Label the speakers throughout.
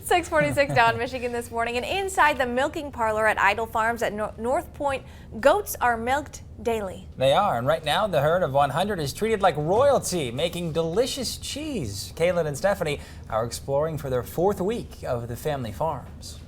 Speaker 1: 6:46 down in Michigan this morning, and inside the milking parlor at Idyll Farms at North Point, goats are milked daily.
Speaker 2: They are, and right now the herd of 100 is treated like royalty, making delicious cheese. Kaylin and Stephanie are exploring for their 4th week of the family farms.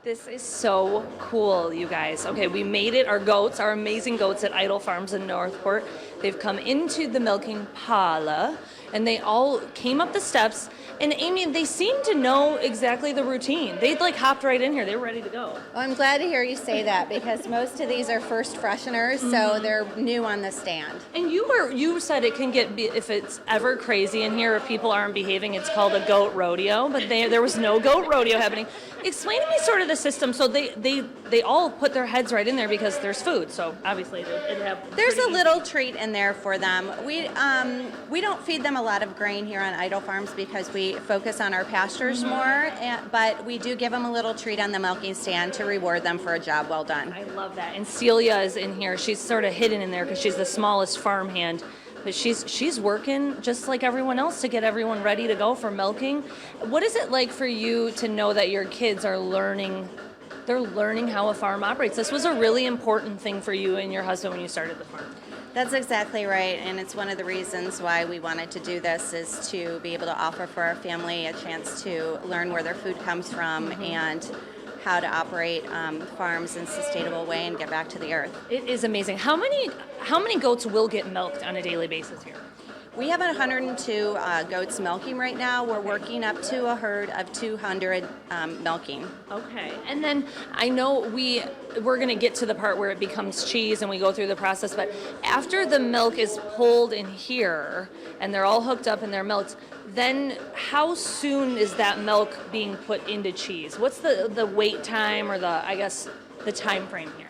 Speaker 3: This is so cool, you guys. Okay, we made it. Our goats, our amazing goats at Idyll Farms in Northport, they've come into the milking parlor, and they all came up the steps. And Amy, they seem to know exactly the routine. They like hopped right in here. They were ready to go.
Speaker 4: Well, I'm glad to hear you say that because most of these are first fresheners, so they're new on the stand.
Speaker 3: And you said it can get, if it's ever crazy in here, if people aren't behaving, it's called a goat rodeo. But there was no goat rodeo happening. Explain to me sort of the system. So they all put their heads right in there because there's food. So obviously it'd have.
Speaker 4: There's a little treat in there for them. We don't feed them a lot of grain here on Idyll Farms because we focus on our pastures more, but we do give them a little treat on the milking stand to reward them for a job well done.
Speaker 3: I love that. And Celia is in here. She's sort of hidden in there because she's the smallest farmhand. But she's working just like everyone else to get everyone ready to go for milking. What is it like for you to know that your kids are learning? They're learning how a farm operates. This was a really important thing for you and your husband when you started the farm.
Speaker 4: That's exactly right, and it's one of the reasons why we wanted to do this is to be able to offer for our family a chance to learn where their food comes from and how to operate farms in a sustainable way and get back to the earth.
Speaker 3: It is amazing. How many goats will get milked on a daily basis here?
Speaker 4: We have 102 goats milking right now. We're working up to a herd of 200 milking.
Speaker 3: Okay, and then I know we're going to get to the part where it becomes cheese and we go through the process, but after the milk is pulled in here and they're all hooked up and they're milked, then how soon is that milk being put into cheese? What's the wait time or the time frame here?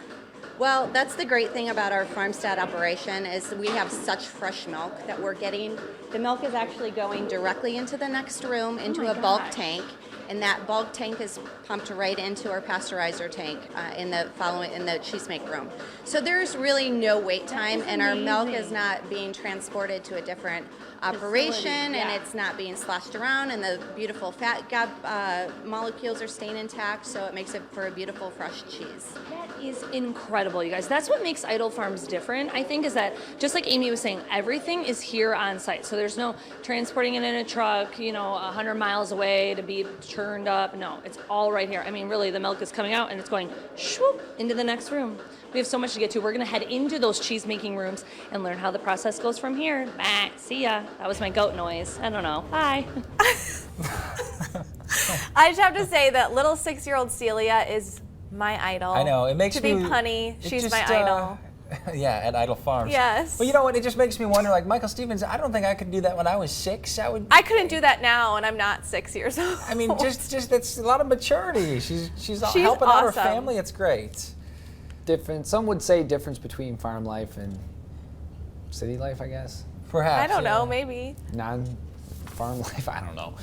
Speaker 4: Well, that's the great thing about our farmstead operation is we have such fresh milk that we're getting. The milk is actually going directly into the next room into a bulk tank, and that bulk tank is pumped right into our pasteurizer tank in the cheese make room. So there's really no wait time, and our milk is not being transported to a different operation, and it's not being sloshed around, and the beautiful fat molecules are staying intact, so it makes it for a beautiful fresh cheese.
Speaker 3: That is incredible, you guys. That's what makes Idyll Farms different, I think, is that just like Amy was saying, everything is here on site. So there's no transporting it in a truck, 100 miles away to be churned up. No, it's all right here. I mean, really, the milk is coming out and it's going swoop into the next room. We have so much to get to. We're going to head into those cheese making rooms and learn how the process goes from here. Bye. See ya. That was my goat noise. I don't know. Bye.
Speaker 1: I just have to say that little 6-year-old Celia is my idol.
Speaker 2: I know, it makes
Speaker 1: to
Speaker 2: me...
Speaker 1: be punny, she's
Speaker 2: just,
Speaker 1: my idol.
Speaker 2: Yeah, at Idyll Farms.
Speaker 1: Yes.
Speaker 2: Well, you know what? It just makes me wonder, like Michael Stevens, I don't think I could do that when I was 6.
Speaker 1: I couldn't do that now, and I'm not 6 years old.
Speaker 2: I mean, just that's a lot of maturity. She's helping out her
Speaker 1: awesome.
Speaker 2: family. It's great.
Speaker 5: Some would say difference between farm life and city life, I guess.
Speaker 2: Perhaps.
Speaker 1: I don't know, maybe.
Speaker 5: Non-farm life, I don't know.